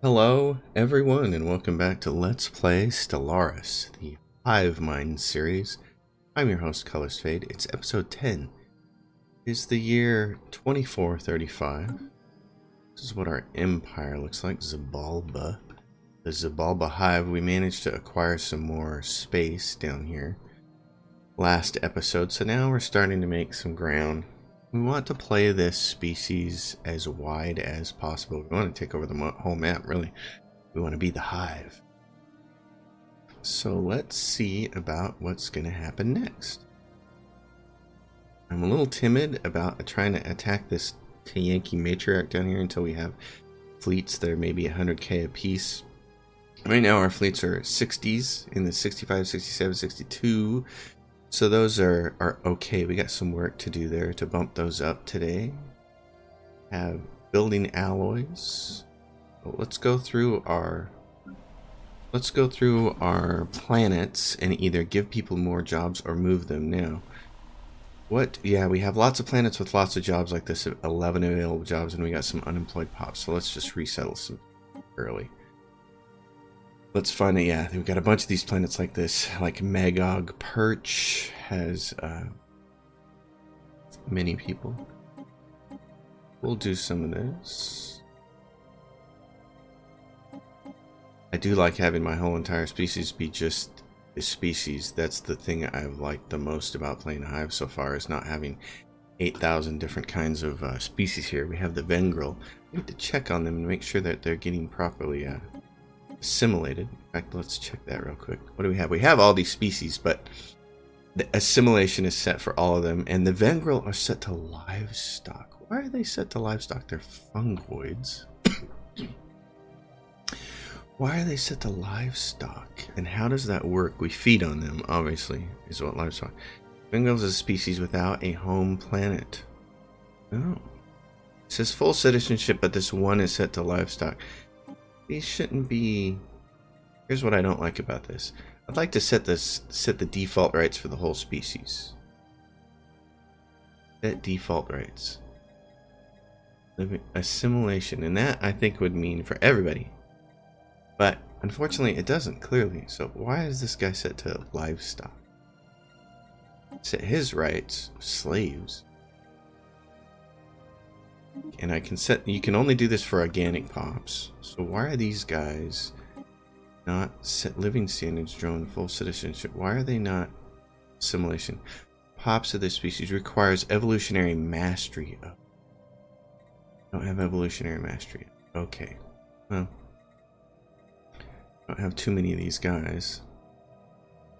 Hello, everyone, and welcome back to Let's Play Stellaris, the Hive Mind series. I'm your host, Colors Fade. It's episode 10. It's the year 2435. This is what our empire looks like, Zabalba. The Zabalba Hive. We managed to acquire some more space down here last episode, so now we're starting to make some ground. We want to play this species as wide as possible. We want to take over the whole map, really. We want to be the Hive. So let's see about what's going to happen next. I'm a little timid about trying to attack this Yankee matriarch down here until we have fleets that are maybe 100k a piece. Right now our fleets are 60s, in the 65, 67, 62. So those are okay. We got some work to do there to bump those up today. Have building alloys. Well, let's go through our planets and either give people more jobs or move them now. Yeah, we have lots of planets with lots of jobs like this, 11 available jobs, and we got some unemployed pops. So let's just resettle some early. Let's find it. Yeah, we've got a bunch of these planets like this, like Magog Perch has many people. We'll do some of this. I do like having my whole entire species be just a species. That's the thing I've liked the most about playing Hive so far, is not having 8,000 different kinds of species here. We have the Vengril. We have to check on them and make sure that they're getting properly assimilated. In fact, let's check that real quick. What do we have? We have all these species, but the assimilation is set for all of them, and the Vengril are set to livestock. Why are they set to livestock? They're fungoids. Why are they set to livestock? And how does that work? We feed on them, obviously, is what livestock. Vengril is a species without a home planet. Oh. It says full citizenship, but this one is set to livestock. These shouldn't be. Here's what I don't like about this. I'd like to set the default rights for the whole species. Set default rights. Assimilation, and that I think would mean for everybody. But unfortunately it doesn't, clearly. So why is this guy set to livestock? Set his rights, slaves. And I can set, you can only do this for organic pops. So why are these guys not set living standards, drone, full citizenship? Why are they not assimilation? Pops of this species requires evolutionary mastery. Oh, don't have evolutionary mastery. Okay. Well, don't have too many of these guys.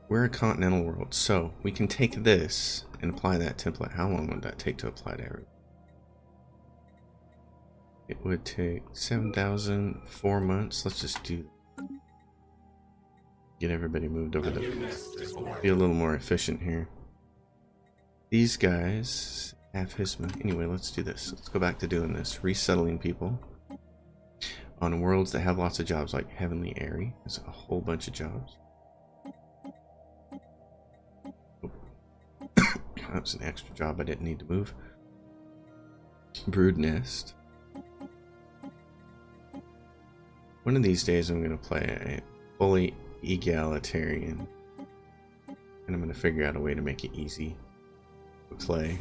We're a continental world, so we can take this and apply that template. How long would that take to apply to everyone? It would take 7,000, 4 months. Let's just do get everybody moved over there. Be a little more efficient here. These guys have his money. Anyway, let's do this. Let's go back to doing this. Resettling people on worlds that have lots of jobs, like Heavenly Airy. There's a whole bunch of jobs. Oh. That was an extra job I didn't need to move. Brood Nest. One of these days I'm going to play a fully egalitarian, and I'm going to figure out a way to make it easy to play.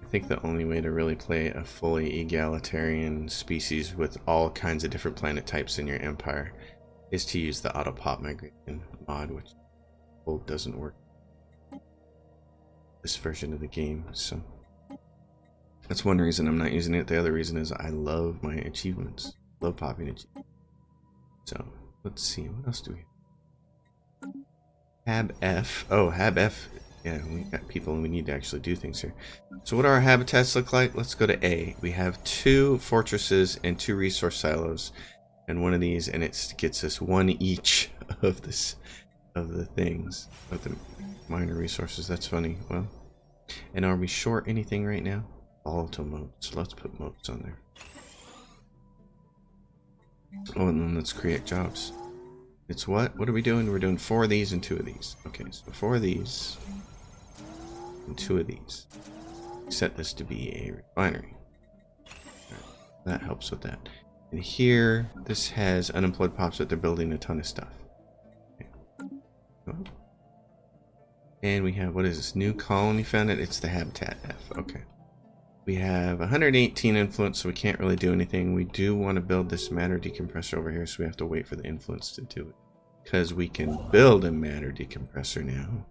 I think the only way to really play a fully egalitarian species with all kinds of different planet types in your empire is to use the auto pop migration mod, which doesn't work this version of the game. So that's one reason I'm not using it. The other reason is I love my achievements. Love popping achievements. So let's see, what else do we have? Hab F. Oh, Hab F. Yeah, we got people and we need to actually do things here. So what do our habitats look like? Let's go to A. We have 2 fortresses and 2 resource silos, and one of these, and it gets us 1 each of this of the things, of the minor resources. That's funny. Well, and are we short anything right now? Volatile motes. So let's put motes on there. Oh, and then let's create jobs. It's what? What are we doing? We're doing 4 of these and 2 of these. Okay, so 4 of these and 2 of these. set this to be a refinery. That helps with that. And here, this has unemployed pops that they're building a ton of stuff. Okay. And we have, what is this? New colony founded? It's the Habitat F. Okay. We have 118 influence, so we can't really do anything. We do want to build this matter decompressor over here, so we have to wait for the influence to do it. Because we can build a matter decompressor now.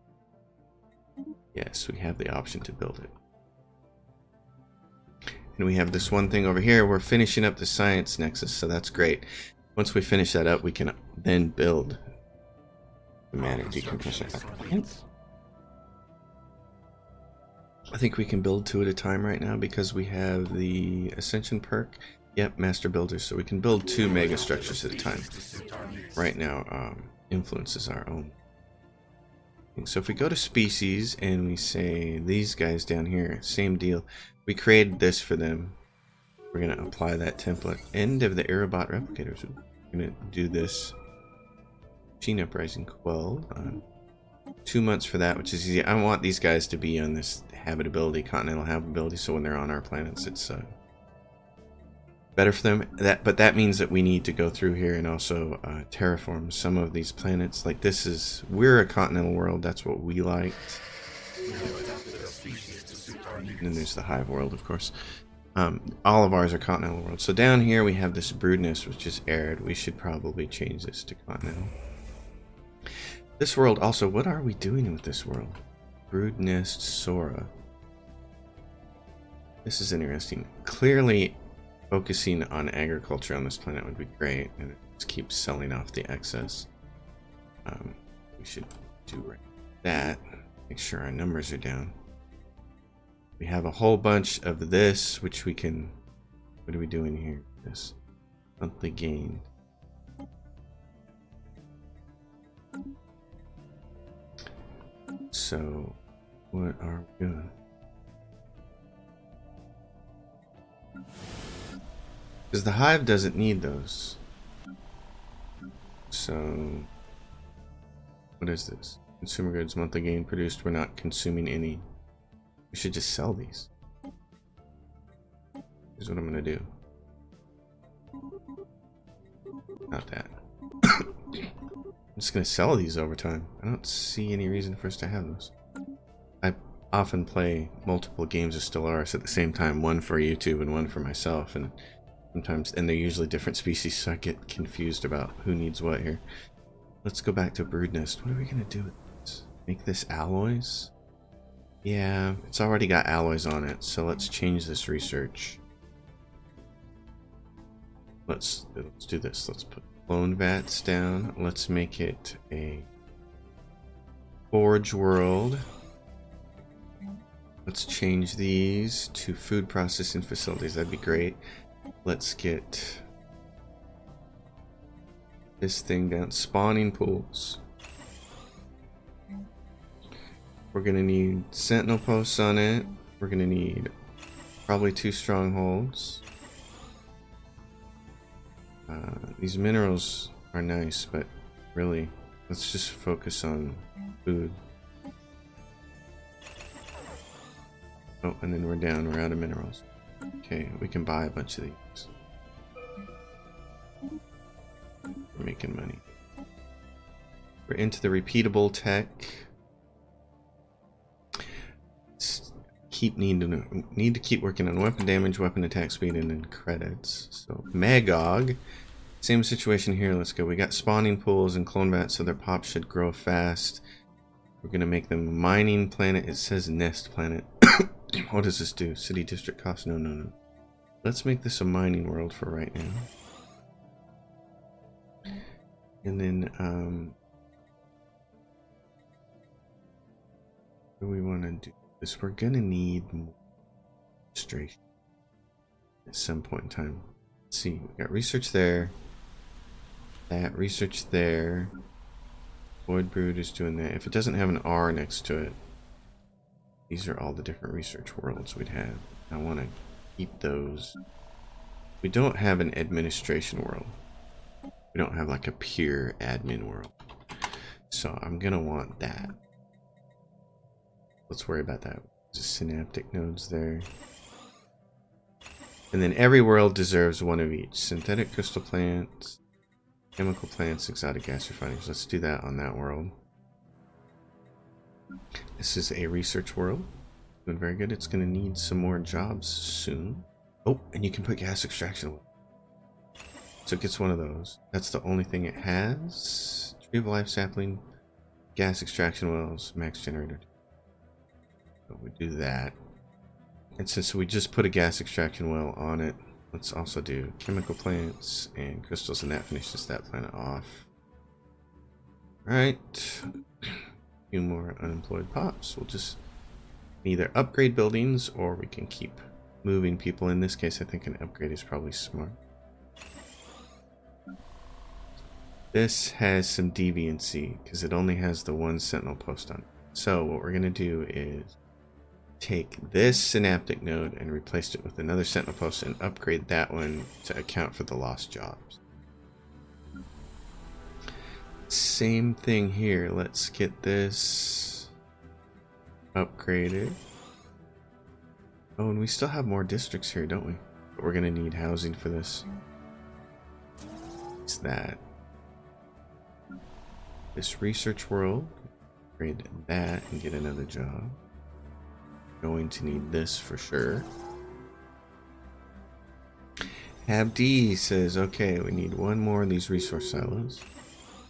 Yes, we have the option to build it. And we have this one thing over here. We're finishing up the science nexus, so that's great. Once we finish that up, we can then build the matter decompressor. I think we can build 2 at a time right now because we have the Ascension perk. Yep, Master Builders, so we can build 2 mega structures at a time. Right now, influence is our own. So if we go to species and we say these guys down here, same deal. We created this for them. We're going to apply that template. End of the Aerobot replicators. We're going to do this. Machine Uprising quelled. 2 months for that, which is easy. I want these guys to be on this habitability, continental habitability, so when they're on our planets, it's better for them. But that means that we need to go through here and also terraform some of these planets. Like this is, we're a continental world. That's what we liked. And then there's the Hive world, of course. All of ours are continental worlds. So down here we have this broodness, which is arid. We should probably change this to continental. This world also, what are we doing with this world? Brood nest Sora. This is interesting. Clearly focusing on agriculture on this planet would be great, and just keep selling off the excess. We should do that. Make sure our numbers are down. We have a whole bunch of this, which we can... What are we doing here? This monthly gain. So, what are we doing? Because the Hive doesn't need those. So, what is this? Consumer goods, monthly gain produced. We're not consuming any. We should just sell these. Here's what I'm going to do. Not that. I'm just going to sell these over time. I don't see any reason for us to have those. I often play multiple games of Stellaris at the same time, one for YouTube and one for myself, and sometimes, and they're usually different species, so I get confused about who needs what here. Let's go back to brood nest. What are we going to do with this? Make this alloys? Yeah, it's already got alloys on it, so let's change this research. Let's do this. Let's put clone vats down. Let's make it a forge world. Let's change these to food processing facilities. That'd be great. Let's get this thing down. Spawning pools. We're gonna need sentinel posts on it. We're gonna need probably 2 strongholds. These minerals are nice, but really, let's just focus on food. Oh, and then we're down. We're out of minerals. Okay, we can buy a bunch of these. We're making money. We're into the repeatable tech. Need to keep working on weapon damage, weapon attack speed, and then credits. So Magog, same situation here. Let's go. We got spawning pools and clone vats, so their pops should grow fast. We're gonna make them a mining planet. It says nest planet. What does this do? City district cost? No. Let's make this a mining world for right now. And then what do we want to do? This, we're gonna need more administration at some point in time. Let's see, we got research there, that research there. Void Brood is doing that. If it doesn't have an R next to it, these are all the different research worlds we'd have. I want to keep those. We don't have an administration world. We don't have like a pure admin world. So I'm gonna want that. Let's worry about that Just synaptic nodes there. And then every world deserves one of each. Synthetic crystal plants, chemical plants, exotic gas refineries. Let's do that on that world. This is a research world. Doing very good. It's going to need some more jobs soon. Oh, and you can put gas extraction. So it gets one of those. That's the only thing it has. Tree of life sapling, gas extraction wells, max generator. So we do that. And since we just put a gas extraction well on it, let's also do chemical plants and crystals, and that finishes that planet off. Alright. A few more unemployed pops. We'll just either upgrade buildings or we can keep moving people. In this case, I think an upgrade is probably smart. This has some deviancy because it only has the one sentinel post on it. So what we're going to do is take this synaptic node and replace it with another sentinel post and upgrade that one to account for the lost jobs. Same thing here. Let's get this upgraded. Oh, and we still have more districts here, don't we? But we're going to need housing for this. It's that. This research world, upgrade that and get another job. Going to need this for sure. HabD says, okay, we need one more of these resource silos.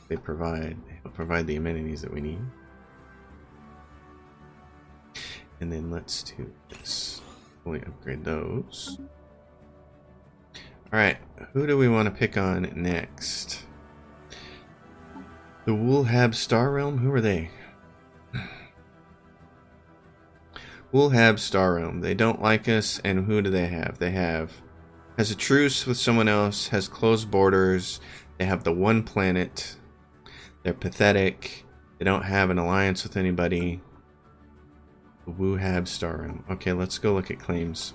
They provide the amenities that we need. And then let's do this. Fully upgrade those. Alright, who do we want to pick on next? The Woolhab Star Realm? Who are they? Woolhab Star Realm. They don't like us, and who do they have? They has a truce with someone else, has closed borders, they have the one planet, they're pathetic, they don't have an alliance with anybody. The Woolhab Star Realm. Okay, let's go look at claims.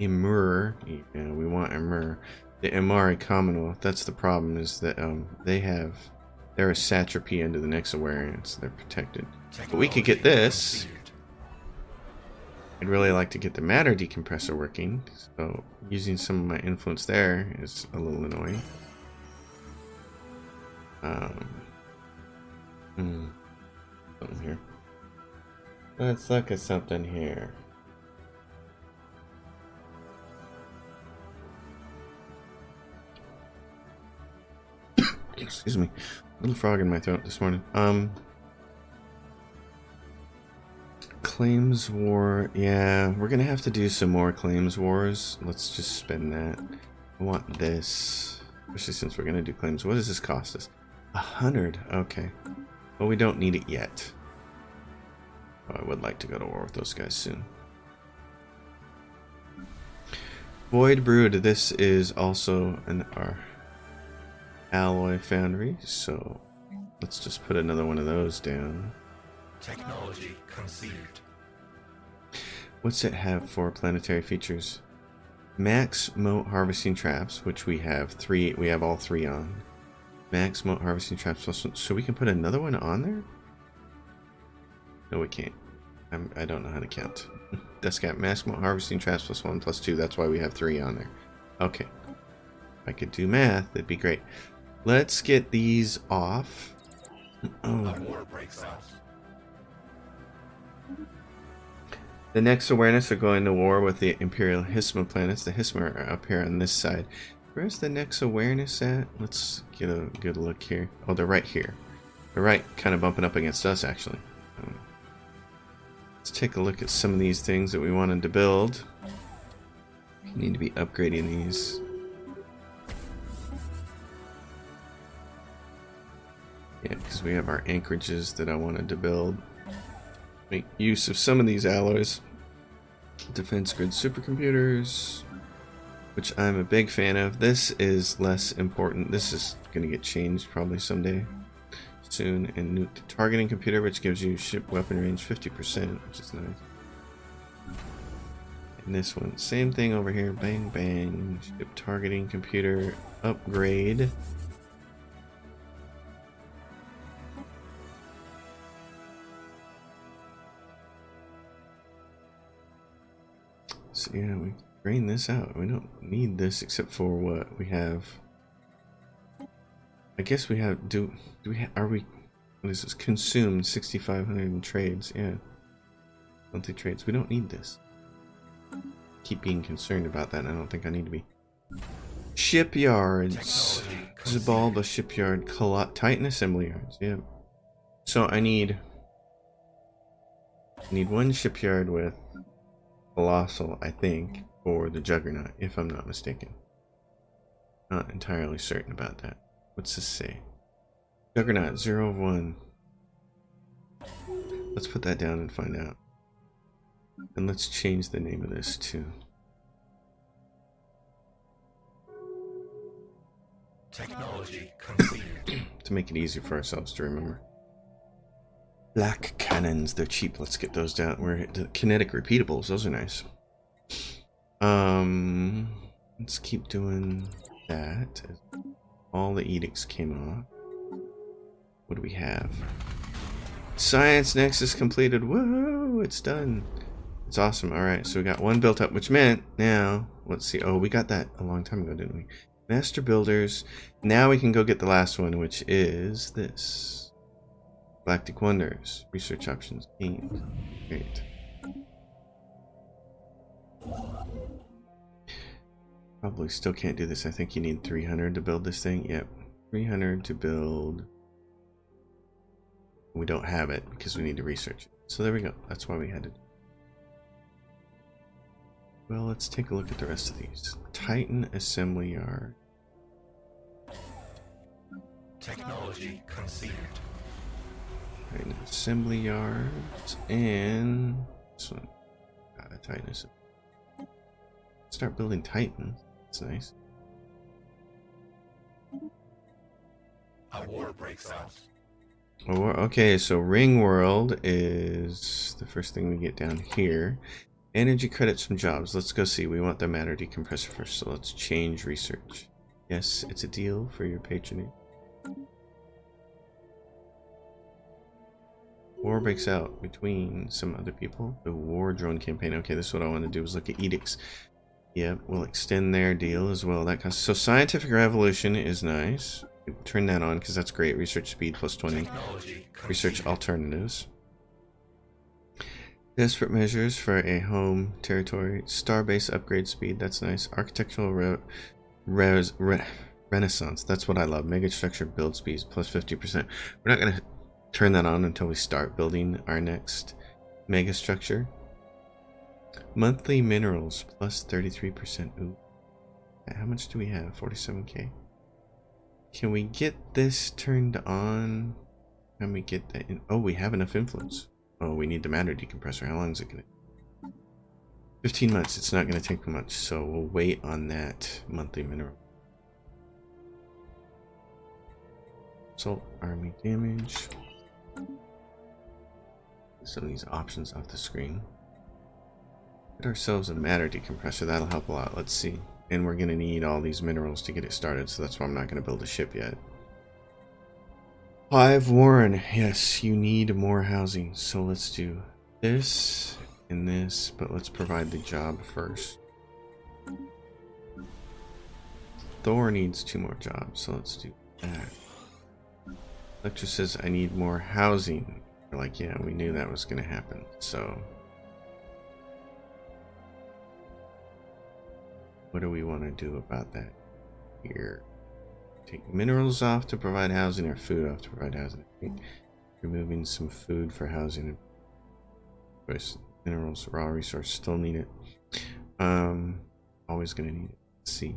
Emur. Yeah, we want Emur. The Imari Commonwealth. That's the problem, is that they're a satrapy under the next awareness. They're protected. But we could get this. I'd really like to get the matter decompressor working, so using some of my influence there is a little annoying. Something here. Let's look at something here. Excuse me. Little frog in my throat this morning. Claims war. Yeah, we're gonna have to do some more claims wars. Let's just spend that. I want this, especially since we're gonna do claims. What does this cost us? 100. Okay. Well, we don't need it yet. Oh, I would like to go to war with those guys soon. Void Brood. This is also our alloy foundry, so let's just put another one of those down. Technology conceived. What's it have for planetary features? Max mote harvesting traps, which we have three. We have all three on. Max mote harvesting traps. So we can put another one on there? No, we can't. I don't know how to count. That's got max mote harvesting traps +1 +2. That's why we have 3 on there. Okay. If I could do math, that'd be great. Let's get these off. A war breaks out. The next awareness are going to war with the Imperial Hisma planets. The Hisma are up here on this side. Where's the next awareness at? Let's get a good look here. Oh, they're right here. They're right, kind of bumping up against us, actually. Let's take a look at some of these things that we wanted to build. We need to be upgrading these. Yeah, because we have our anchorages that I wanted to build. Make use of some of these alloys. Defense grid supercomputers, which I'm a big fan of. This is less important. This is going to get changed probably someday soon. And nuke targeting computer, which gives you ship weapon range 50%, which is nice. And this one, same thing over here. Bang, bang. Ship targeting computer upgrade. So yeah, we drain this out. We don't need this except for what we have. I guess we have. Do we? Are we? What is this? Consumed 6,500 in trades. Yeah, monthly trades. We don't need this. Keep being concerned about that. I don't think I need to be. Shipyards. Zabalba shipyard. Titan assembly yards. Yeah. So I need one shipyard with Colossal, I think, for the Juggernaut, if I'm not mistaken. Not entirely certain about that. What's this say? Juggernaut 01. Let's put that down and find out. And let's change the name of this too. Technology conceived. To make it easier for ourselves to remember. Black cannons, they're cheap. Let's get those down. We're the kinetic repeatables, those are nice. Let's keep doing that. All the edicts came off. What do we have? Science Nexus completed. Whoa, it's done. It's awesome. Alright, so we got one built up, which meant now, let's see. Oh, we got that a long time ago, didn't we? Master Builders. Now we can go get the last one, which is this. Galactic Wonders. Research options gained. Great. Probably still can't do this. I think you need 300 to build this thing. Yep. 300 to build. We don't have it because we need to research it. So there we go. That's why we had it. Well, let's take a look at the rest of these. Titan Assembly Yard. Technology conceived. Titan Assembly Yards. And this one. Titan Assembly. Start building Titans. That's nice. A war breaks out. Oh, okay, so Ring World is the first thing we get down here. Energy credits from jobs. Let's go see. We want the matter decompressor first, so let's change research. Yes, it's a deal for your patronage. War breaks out between some other people. The war drone campaign. Okay, this is what I want to do is look at edicts. Yep, we'll extend their deal as well. That costs. So scientific revolution is nice. Turn that on because that's great. Research speed plus 20. Research alternatives. Desperate measures for a home territory. Starbase upgrade speed. That's nice. Architectural renaissance. That's what I love. Megastructure build speeds plus 50%. We're not going to turn that on until we start building our next megastructure. Monthly minerals plus 33%. Ooh. How much do we have? 47k. Can we get this turned on? Can we get that in? Oh, we have enough influence. Oh, we need the matter decompressor. How long is it going to? 15 months. It's not going to take much, so we'll wait on that monthly mineral. Assault army damage. Some of these options off the screen. Get ourselves a matter decompressor. That'll help a lot. Let's see. And we're going to need all these minerals to get it started, so that's why I'm not going to build a ship yet. HIVE Warren. Yes, you need more housing. So let's do this and this, but let's provide the job first. Thor needs 2 more jobs, so let's do that. Lecture says I need more housing. We're like, yeah, we knew that was going to happen, so... What do we want to do about that here? Take minerals off to provide housing or food off to provide housing. Removing some food for housing. Minerals, raw resource, still need it. Always going to need it. Let's see.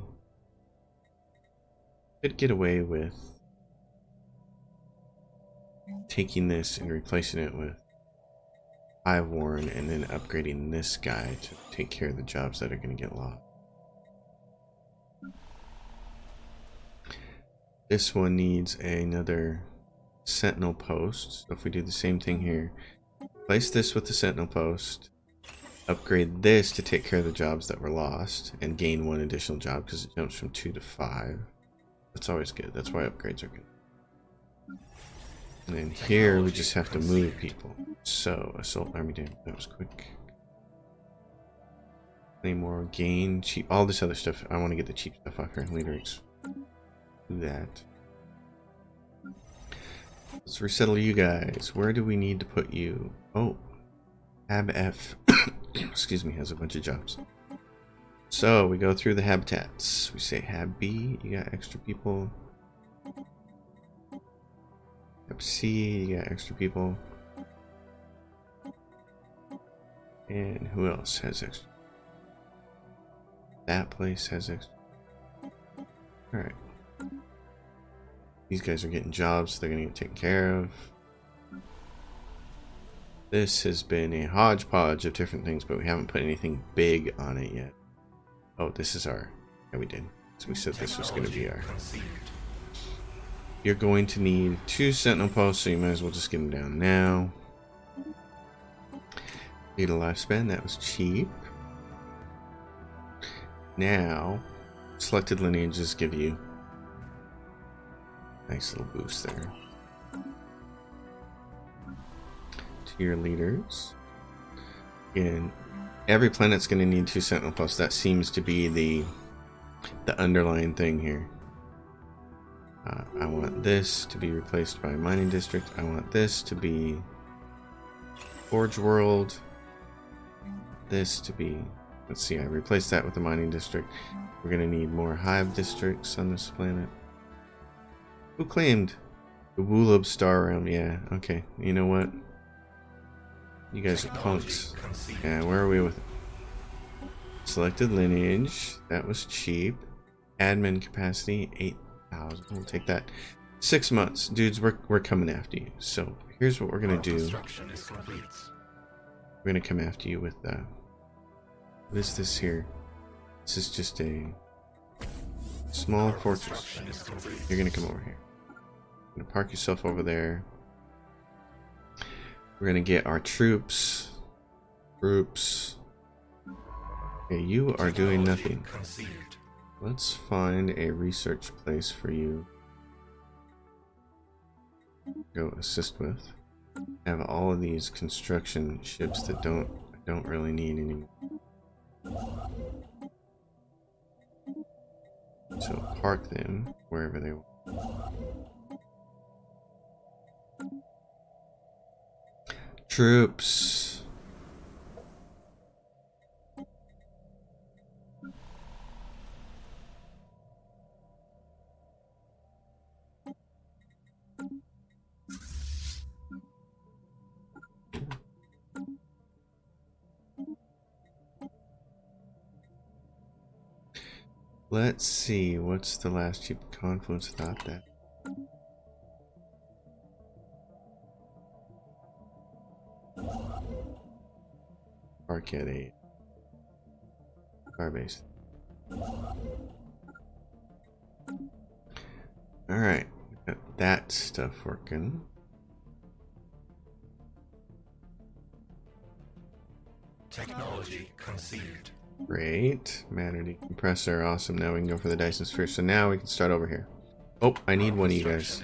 Could get away with taking this and replacing it with HIVE Warren and then upgrading this guy to take care of the jobs that are going to get lost. This one needs another sentinel post. So if we do the same thing here, place this with the sentinel post, upgrade this to take care of the jobs that were lost, and gain 1 additional job because it jumps from 2 to 5. That's always good. That's why upgrades are good. And then here we just have to move people. So assault army damage. That was quick. Any more gain, cheap, all this other stuff. I want to get the cheap stuff off here. Leader do that. Let's resettle you guys. Where do we need to put you? Oh, Hab F, excuse me, has a bunch of jobs. So we go through the habitats. We say Hab B, you got extra people. Hab C, you got extra people. And who else has extra? That place has extra. Alright. These guys are getting jobs, so they're going to get taken care of. This has been a hodgepodge of different things, but we haven't put anything big on it yet. Oh, this is our... Yeah, we did. So we said this was going to be our... You're going to need 2 sentinel posts, so you might as well just get them down now. Need a lifespan, that was cheap. Now, selected lineages give you a nice little boost there. To your leaders. Again, every planet's going to need 2 sentinel posts. That seems to be the underlying thing here. I want this to be replaced by a mining district. I want this to be Forge World. This to be... Let's see, I replaced that with a mining district. We're going to need more hive districts on this planet. Who claimed the Woolub star realm? Yeah, okay. You know what? You guys are punks. Yeah, where are we with it? Selected lineage. That was cheap. Admin capacity, 8,000. We'll take that. 6 months. Dudes, we're coming after you. So, here's what we're going to do. We're going to come after you with... What is this here? This is just a small fortress. You're gonna come over here. You're gonna park yourself over there. We're gonna get our troops. Okay, you are doing nothing. Let's find a research place for you. Go assist with. Have all of these construction ships that don't really need anymore. So park them wherever they want. Troops. Let's see, what's the last cheap confluence without that? Arcade 8. Starbase. Alright, got that stuff working. Technology conceived. Great. Matter decompressor. Awesome. Now we can go for the Dyson Sphere. So now we can start over here. Oh, I need one of you guys.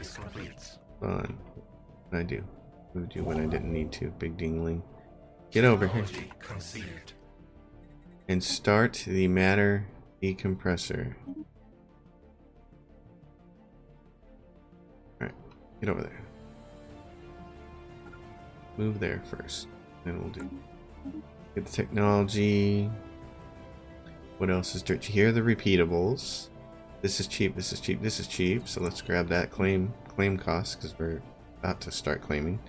Fun. What did I do? Moved you when I didn't need to. Big dingling. Get over here. And start the matter decompressor. Alright. Get over there. Move there first. Then we'll do. Get the technology. What else is dirt? Here are the repeatables. This is cheap, this is cheap, this is cheap. So let's grab that claim cost because we're about to start claiming.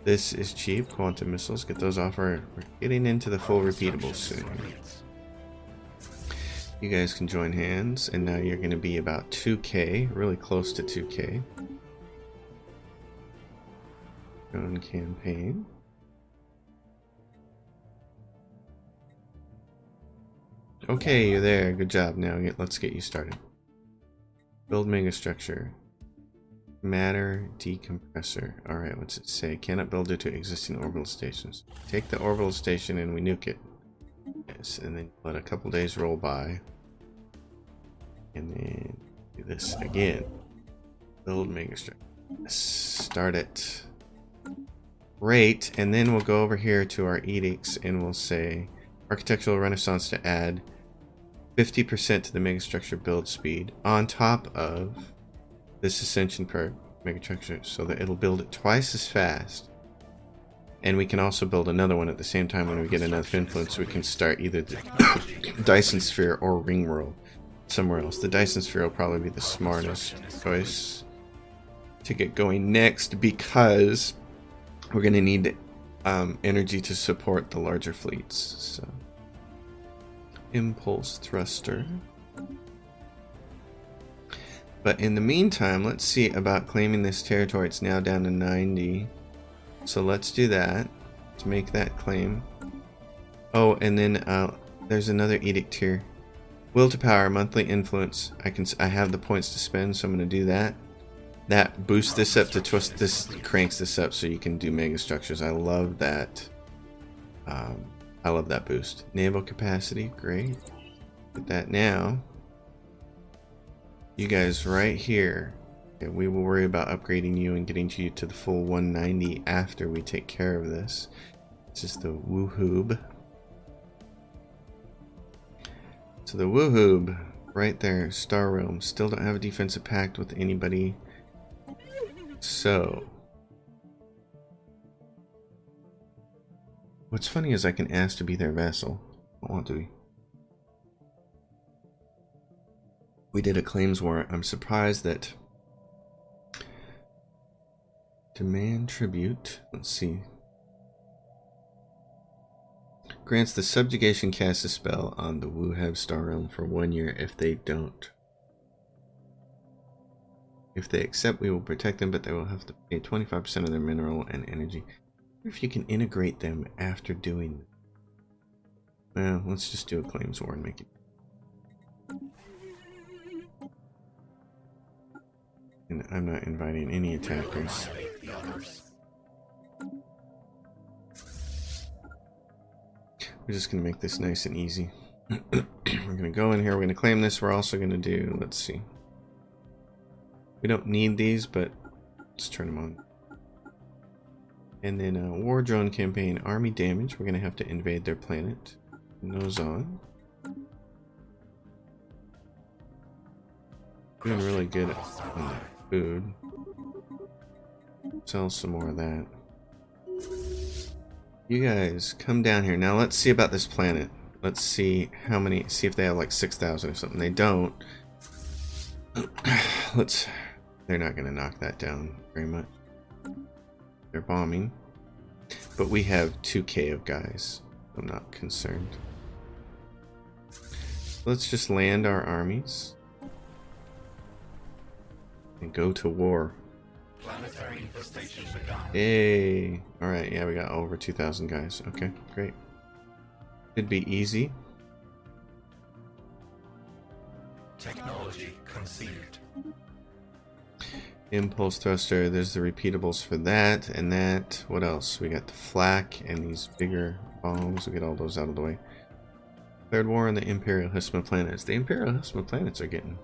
This is cheap. Quantum missiles. Get those off. We're getting into the full repeatables soon. You guys can join hands, and now you're going to be about 2K, really close to 2K. Gun campaign. Okay, you're there. Good job. Now let's get you started. Build megastructure. Matter decompressor. Alright, what's it say? Cannot build due to existing orbital stations. Take the orbital station and we nuke it. Yes, and then let a couple days roll by. And then do this again. Build megastructure. Start it. Great, and then we'll go over here to our edicts and we'll say Architectural Renaissance to add 50% to the megastructure build speed on top of this Ascension perk megastructure, so that it'll build it twice as fast. And we can also build another one at the same time when we get enough influence. We can start either the Dyson Sphere or Ring World somewhere else. The Dyson Sphere will probably be the smartest choice to get going next, because we're going to need energy to support the larger fleets. So, Impulse Thruster. But in the meantime, let's see about claiming this territory. It's now down to 90. So let's do that. Let's make that claim. Oh, and then there's another edict here. Will to power, monthly influence. I have the points to spend, so I'm going to do that. That boosts this up to twist. This cranks this up so you can do mega structures. I love that. I love that boost. Naval capacity, great. Get that now. You guys right here. Okay, we will worry about upgrading you and getting you to the full 190 after we take care of this. This is the Woohoob. So the Woohoob right there, Star Realm. Still don't have a defensive pact with anybody. So what's funny is I can ask to be their vassal. I don't want to be. We did a claims war. I'm surprised that demand tribute. Let's see. Grants the subjugation cast a spell on the Woohoob Star Realm for 1 year. If they don't, if they accept, we will protect them, but they will have to pay 25% of their mineral and energy. If you can integrate them after doing. Well, let's just do a claims war and make it. And I'm not inviting any attackers. We're just going to make this nice and easy. We're going to go in here. We're going to claim this. We're also going to do, let's see. We don't need these, but let's turn them on. And then War Drone Campaign, Army Damage. We're going to have to invade their planet. Nose on. Doing really good on that food. Sell some more of that. You guys come down here. Now let's see about this planet. Let's see how many, see if they have like 6,000 or something. They don't. They're not going to knock that down very much. They're bombing. But we have 2k of guys. I'm not concerned. Let's just land our armies and go to war. Planetary infestation begun. Hey, all right, yeah, we got over 2,000 guys. Okay, great. Should be easy. Technology conceived. Impulse thruster. There's the repeatables for that and that. What else? We got the flak and these bigger bombs. We'll get all those out of the way. Third war on the Imperial Hisma planets. The Imperial Hisma planets are getting.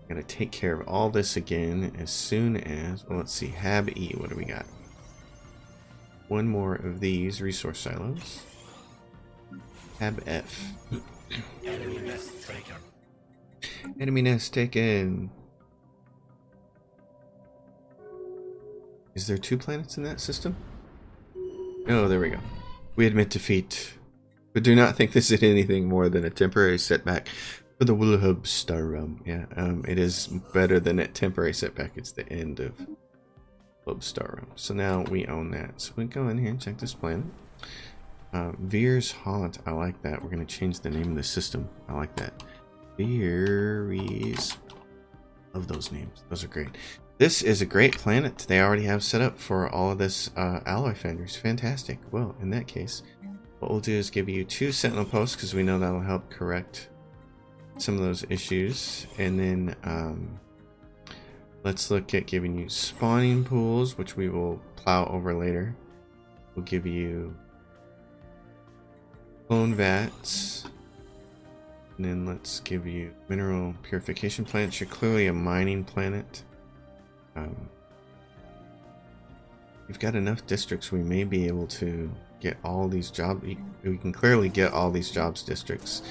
Gonna take care of all this again as soon as. Well, let's see. Hab E. What do we got? One more of these resource silos. Hab F. Enemy nest taken. Enemy nest taken. Is there 2 planets in that system? Oh, there we go. We admit defeat, but do not think this is anything more than a temporary setback for the Woohoob Star Realm. Yeah, it is better than a temporary setback. It's the end of Woohoob Star Realm. So now we own that. So we go in here and check this planet. Veer's Haunt. I like that. We're going to change the name of the system. I like that. Veeries. Love those names. Those are great. This is a great planet they already have set up for all of this alloy foundries. Fantastic. Well, in that case, what we'll do is give you 2 sentinel posts because we know that'll help correct some of those issues. And then let's look at giving you spawning pools, which we will plow over later. We'll give you clone vats. And then let's give you mineral purification plants. You're clearly a mining planet. You've got enough districts we may be able to get all these jobs. We can clearly get all these jobs districts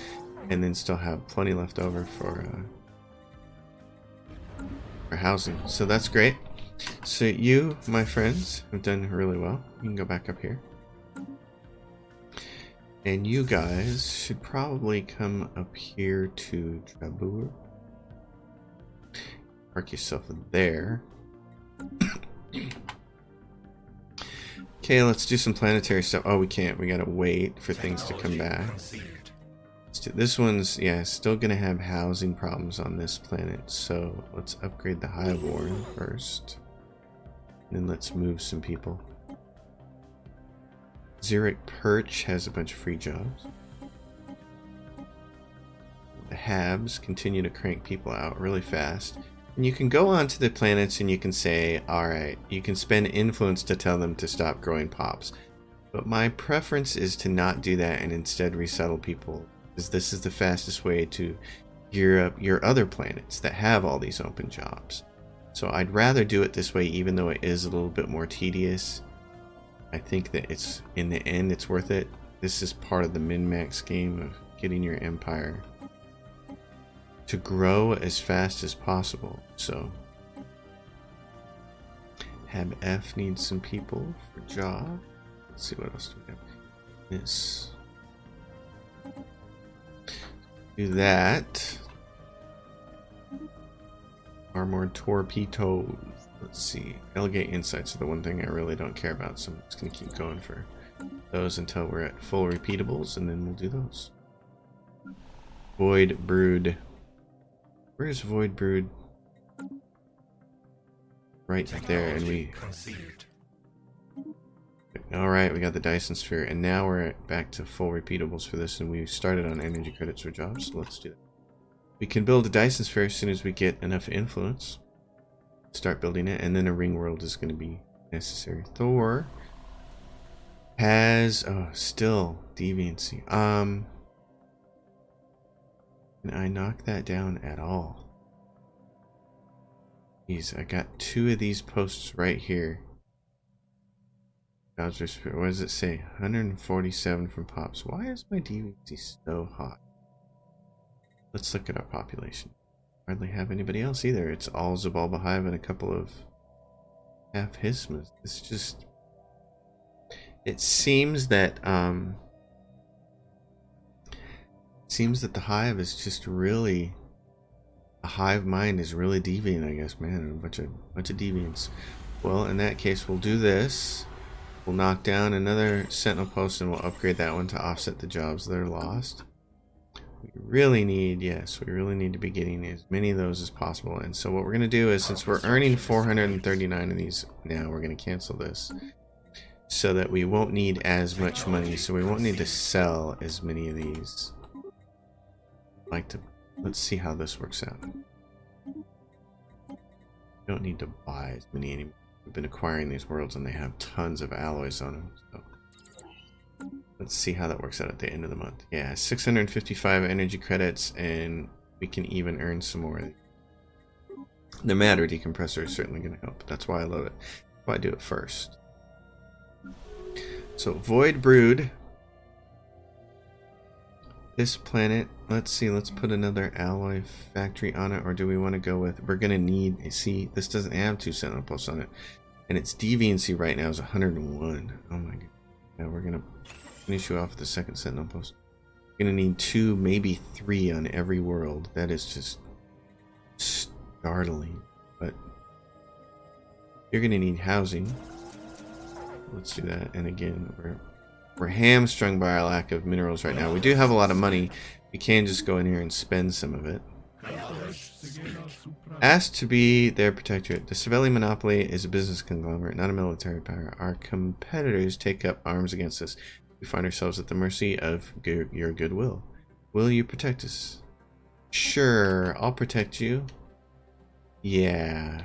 and then still have plenty left over for housing. So that's great. So you, my friends, have done really well. You can go back up here. And you guys should probably come up here to Jabur. Park yourself there. Okay, let's do some planetary stuff. Oh, we can't. We gotta wait for things to come back. Let's do, this one's, yeah, still gonna have housing problems on this planet. So let's upgrade the Hive Warren first. And then let's move some people. Zurich Perch has a bunch of free jobs. The Habs continue to crank people out really fast. And you can go onto the planets and you can say, alright, you can spend influence to tell them to stop growing pops. But my preference is to not do that and instead resettle people, because this is the fastest way to gear up your other planets that have all these open jobs. So I'd rather do it this way, even though it is a little bit more tedious. I think that it's, in the end, it's worth it. This is part of the min-max game of getting your empire to grow as fast as possible. So Hab F needs some people for job. Let's see what else do we have. This. Do that. Armored torpedoes. Let's see. Delegate insights are the one thing I really don't care about, so I'm just gonna keep going for those until we're at full repeatables, and then we'll do those. Void Brood. Where's Void Brood? Right there, and we... Alright, we got the Dyson Sphere, and now we're back to full repeatables for this, and we started on energy credits for jobs, so let's do that. We can build a Dyson Sphere as soon as we get enough influence. Start building it, and then a ring world is going to be necessary. Thor has... oh, still deviancy. Can I knock that down at all? Jeez, I got 2 of these posts right here. What does it say? 147 from pops. Why is my deviancy so hot? Let's look at our population. Hardly have anybody else either. It's all Zabalba Hive and a couple of half Hismas. It's just... it seems that the hive is just really... a hive mind is really deviant, I guess, man. A bunch of deviants. Well, in that case, we'll do this. We'll knock down another sentinel post and we'll upgrade that one to offset the jobs that are lost. We really need, yes, we really need to be getting as many of those as possible. And so what we're going to do is, since we're earning 439 of these now, we're going to cancel this so that we won't need as much money. So we won't need to sell as many of these. Let's see how this works out. We don't need to buy as many anymore. We've been acquiring these worlds and they have tons of alloys on them. So let's see how that works out at the end of the month. Yeah, 655 energy credits, and we can even earn some more. The matter decompressor is certainly going to help. That's why I love it. That's why I do it first. So Void Brood. This planet, let's see, let's put another alloy factory on it, or do we want to go with, we're going to need, see, this doesn't have 2 sentinel posts on it, and its deviancy right now is 101. Oh my god. Yeah, we're going to finish you off with the second sentinel post. We're going to need 2, maybe 3 on every world. That is just startling, but you're going to need housing. Let's do that, and again, we're hamstrung by our lack of minerals right now. We do have a lot of money. We can just go in here and spend some of it. Asked to be their protectorate. The Savelli monopoly is a business conglomerate, not a military power. Our competitors take up arms against us. We find ourselves at the mercy of your goodwill. Will you protect us? Sure, I'll protect you. Yeah.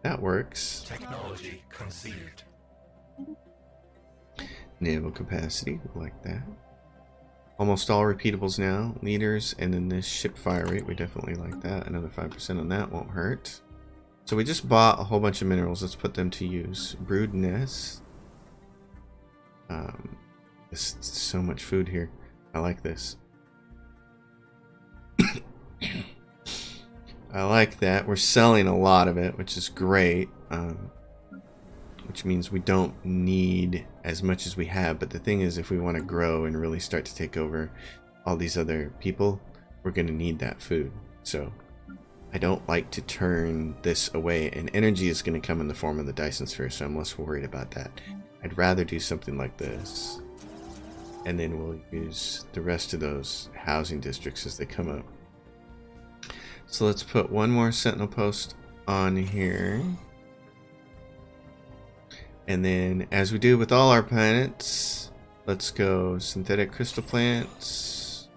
That works. Technology conceived. Naval capacity, like that. Almost all repeatables now. Leaders, and then this ship fire rate, we definitely like that. Another 5% on that won't hurt. So we just bought a whole bunch of minerals. Let's put them to use. Brood nest. There's so much food here. I like this. I like that. We're selling a lot of it, which is great. Which means we don't need as much as we have. But the thing is, if we want to grow and really start to take over all these other people, we're going to need that food. So I don't like to turn this away. And energy is going to come in the form of the Dyson Sphere, so I'm less worried about that. I'd rather do something like this. And then we'll use the rest of those housing districts as they come up. So let's put one more sentinel post on here. And then, as we do with all our planets, let's go synthetic crystal plants,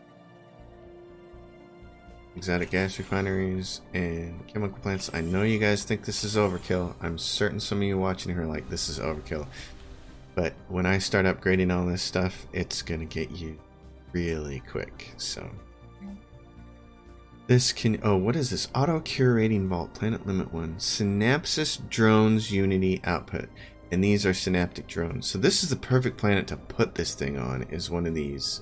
exotic gas refineries, and chemical plants. I know you guys think this is overkill. I'm certain some of you watching here are like, this is overkill. But when I start upgrading all this stuff, it's going to get you really quick. So this can... Oh, what is this? Auto curating vault, planet limit 1. Synapsis drones unity output. And these are synaptic drones. So this is the perfect planet to put this thing on, is one of these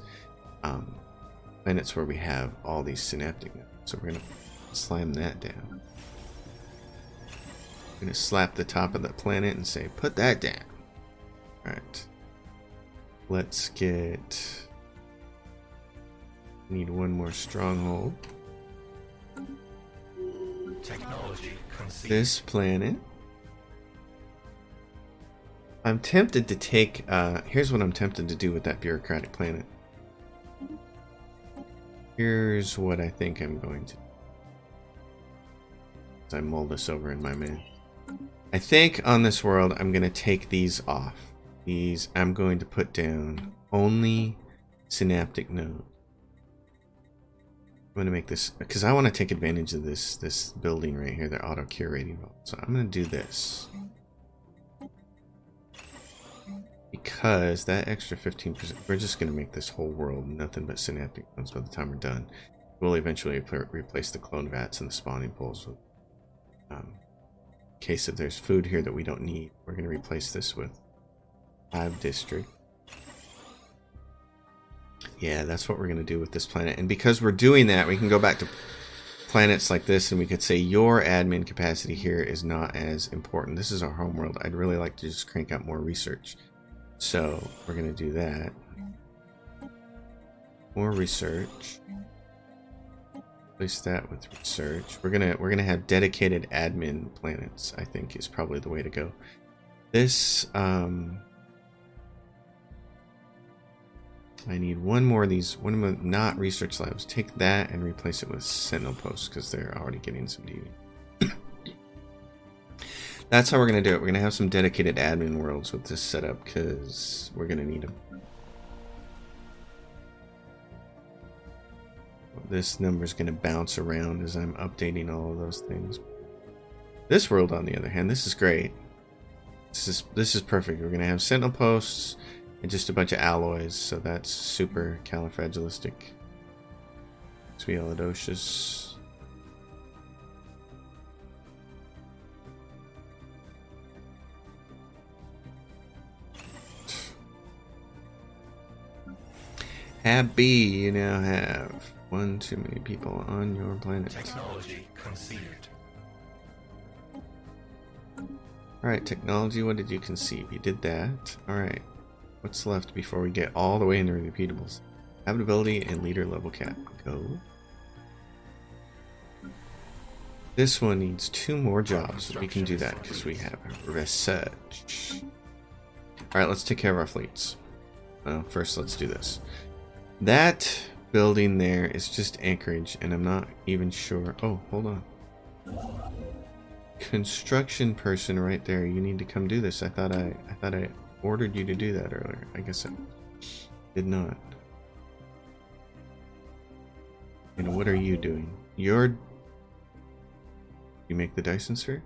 planets where we have all these synaptic nodes. So we're going to slam that down. We're going to slap the top of the planet and say, put that down. Alright. Let's get... Need one more stronghold. Technology conceived. This planet. I'm tempted to take, here's what I'm tempted to do with that bureaucratic planet. Here's what I think I'm going to do. As I mull this over in my mind. I think on this world, I'm going to take these off. These, I'm going to put down only synaptic node. I'm going to make this, because I want to take advantage of this building right here, the auto curating vault. So I'm going to do this. Because that extra 15%, we're just going to make this whole world nothing but synaptic nodes by the time we're done. We'll eventually replace the clone vats and the spawning pools with, in case if there's food here that we don't need, we're going to replace this with HIVE district. Yeah, that's what we're going to do with this planet. And because we're doing that, we can go back to planets like this and we could say your admin capacity here is not as important. This is our home world. I'd really like to just crank out more research. So we're going to do that. More research. Replace that with research. We're gonna have dedicated admin planets, I think, is probably the way to go. This I need one more of these, one of them not research labs. Take that and replace it with sentinel posts because they're already getting some DV. That's how we're going to do it. We're going to have some dedicated admin worlds with this setup because we're going to need them. This number is going to bounce around as I'm updating all of those things. This world, on the other hand, this is great. This is perfect. We're going to have sentinel posts and just a bunch of alloys, so that's super califragilistic. Spialidocious. Happy you now have one too many people on your planet. Technology conceived. Alright, technology, what did you conceive? You did that. Alright. What's left before we get all the way into repeatables? Habitability and leader level cap. Go. This one needs 2 more jobs. We can do that because we have research. Alright, let's take care of our fleets. Well, first let's do this. That building there is just anchorage, and I'm not even sure. Oh, hold on. Construction person right there. You need to come do this. I thought I ordered you to do that earlier. I guess I did not. And what are you doing? You make the Dyson Sphere?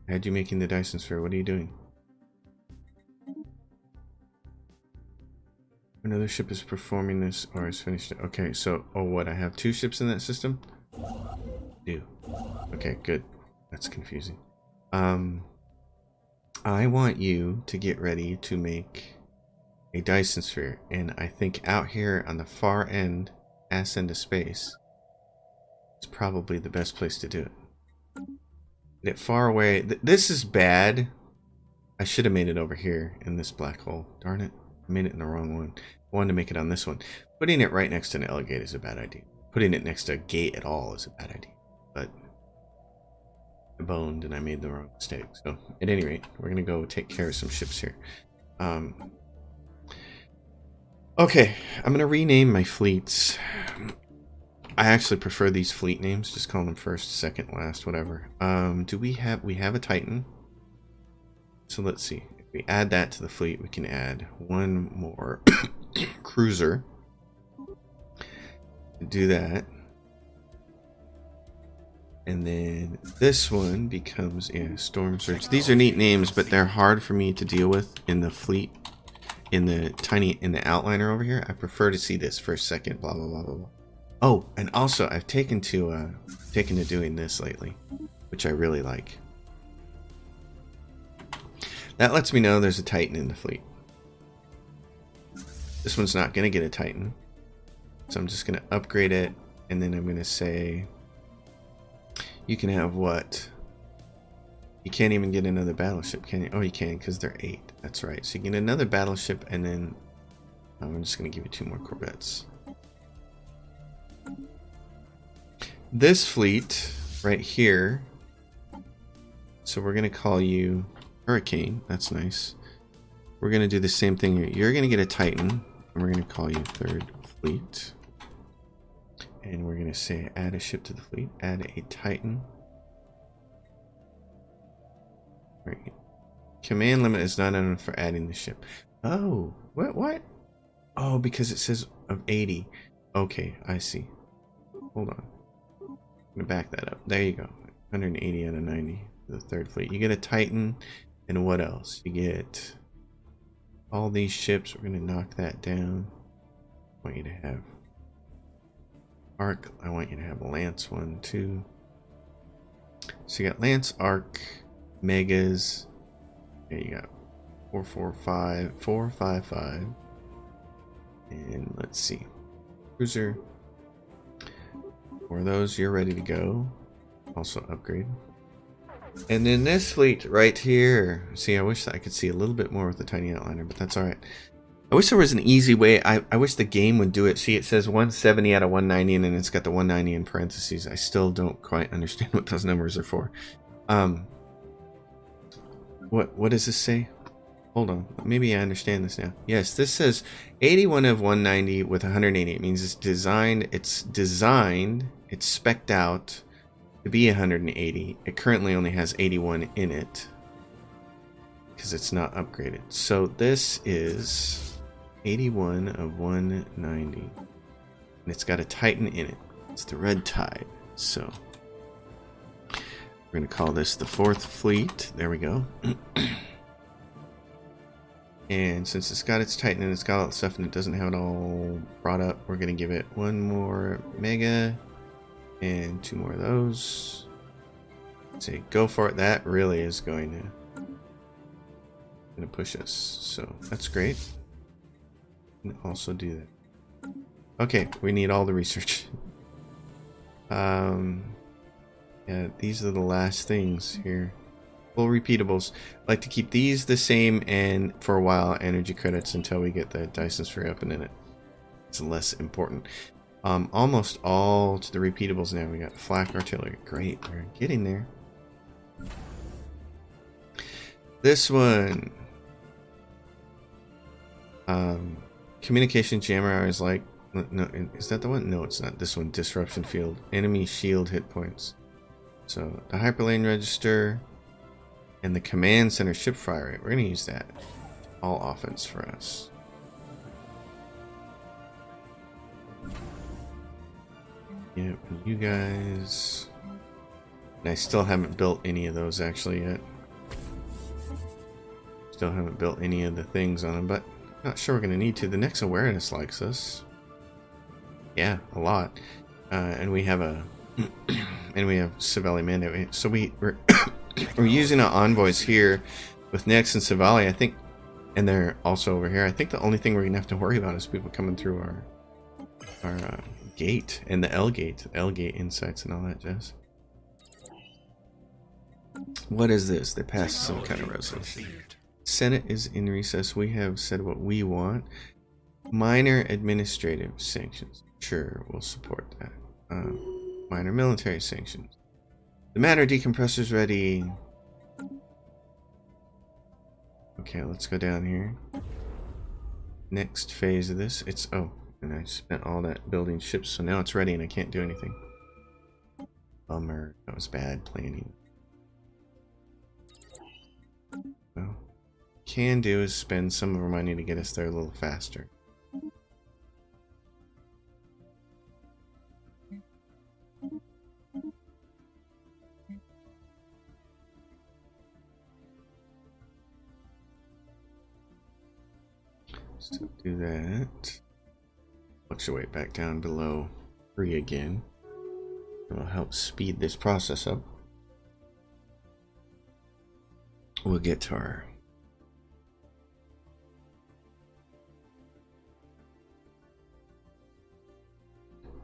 I had you making the Dyson Sphere. What are you doing? Another ship is performing this or is finished. Okay, so, oh, what? I have 2 ships in that system? Do. Okay, good. That's confusing. I want you to get ready to make a Dyson sphere, and I think out here on the far end, ass end of space, it's probably the best place to do it. Get it far away. This is bad. I should have made it over here in this black hole. Darn it. I made it in the wrong one. I wanted to make it on this one. Putting it right next to an alligator is a bad idea. Putting it next to a gate at all is a bad idea. But I boned and I made the wrong mistake. So at any rate, we're going to go take care of some ships here. Okay, I'm going to rename my fleets. I actually prefer these fleet names. Just call them first, second, last, whatever. We have a Titan. So let's see. If we add that to the fleet, we can add one more cruiser. Do that. And then this one becomes a Storm Surge. These are neat names, but they're hard for me to deal with in the fleet. In the outliner over here. I prefer to see this first, second, blah blah blah blah blah. Oh, and also I've taken to doing this lately, which I really like. That lets me know there's a Titan in the fleet. This one's not going to get a Titan, so I'm just going to upgrade it, and then I'm going to say you can have what? You can't even get another battleship, can you? Oh, you can, because they're 8. That's right. So you get another battleship, and then I'm just going to give you 2 more corvettes. This fleet right here, so we're going to call you Hurricane. That's nice. We're going to do the same thing here. You're going to get a Titan, and we're going to call you Third Fleet. And we're going to say add a ship to the fleet. Add a Titan. Right. Command limit is not enough for adding the ship. Oh, what? Oh, because it says of 80. Okay, I see. Hold on. I'm gonna back that up. There you go. 180 out of 90 for the third fleet. You get a Titan, and what else? You get all these ships. We're gonna knock that down. I want you to have Arc. I want you to have a Lance 1, 2. So you got Lance, Arc, Megas. There you go. 4, 4, 5, 4, 5, 5. And let's see. Cruiser. For those, you're ready to go. Also upgrade. And then this fleet right here. See, I wish I could see a little bit more with the tiny outliner, but that's alright. I wish there was an easy way. I wish the game would do it. See, it says 170 out of 190, and then it's got the 190 in parentheses. I still don't quite understand what those numbers are for. What does this say? Hold on. Maybe I understand this now. Yes, this says 81 of 190 with 180. It means it's designed, it's spec'd out to be 180. It currently only has 81 in it because it's not upgraded. So this is 81 of 190. And it's got a Titan in it. It's the Red Tide. So we're going to call this the 4th Fleet. There we go. And since it's got its Titan and it's got all that stuff and it doesn't have it all brought up, we're going to give it 1 more Mega and 2 more of those. Say go for it. That really is going to push us. So that's great. And also do that. Okay, we need all the research. Yeah, these are the last things here. Full repeatables. I like to keep these the same and for a while energy credits until we get the Dyson sphere up and in it. It's less important. Almost all to the repeatables now. We got flak artillery. Great, we're getting there. This one. Communication jammer I always like. No, is that the one? No, it's not. This one, disruption field. Enemy shield hit points. So the hyperlane register and the command center ship fire rate. We're going to use that. All offense for us. Yeah, you guys. And I still haven't built any of those actually yet. Still haven't built any of the things on them, but not sure we're going to need to. The next awareness likes us. Yeah, a lot. And we have a and we have Savelli mandate. So we're using our envoys here with Nex and Savali, I think, and they're also over here. I think the only thing we're gonna have to worry about is people coming through our gate and the L gate insights and all that jazz. What is this? They passed some kind of resolution. Senate is in recess. We have said what we want. Minor administrative sanctions. Sure, we'll support that. Minor military sanctions. The matter decompressor's ready. Okay, let's go down here. Next phase of this. It's and I spent all that building ships, so now it's ready and I can't do anything. Bummer. That was bad planning. Well, can do is spend some of our money to get us there a little faster. So do that. Fluctuate back down below 3 again. It'll help speed this process up. We'll get to our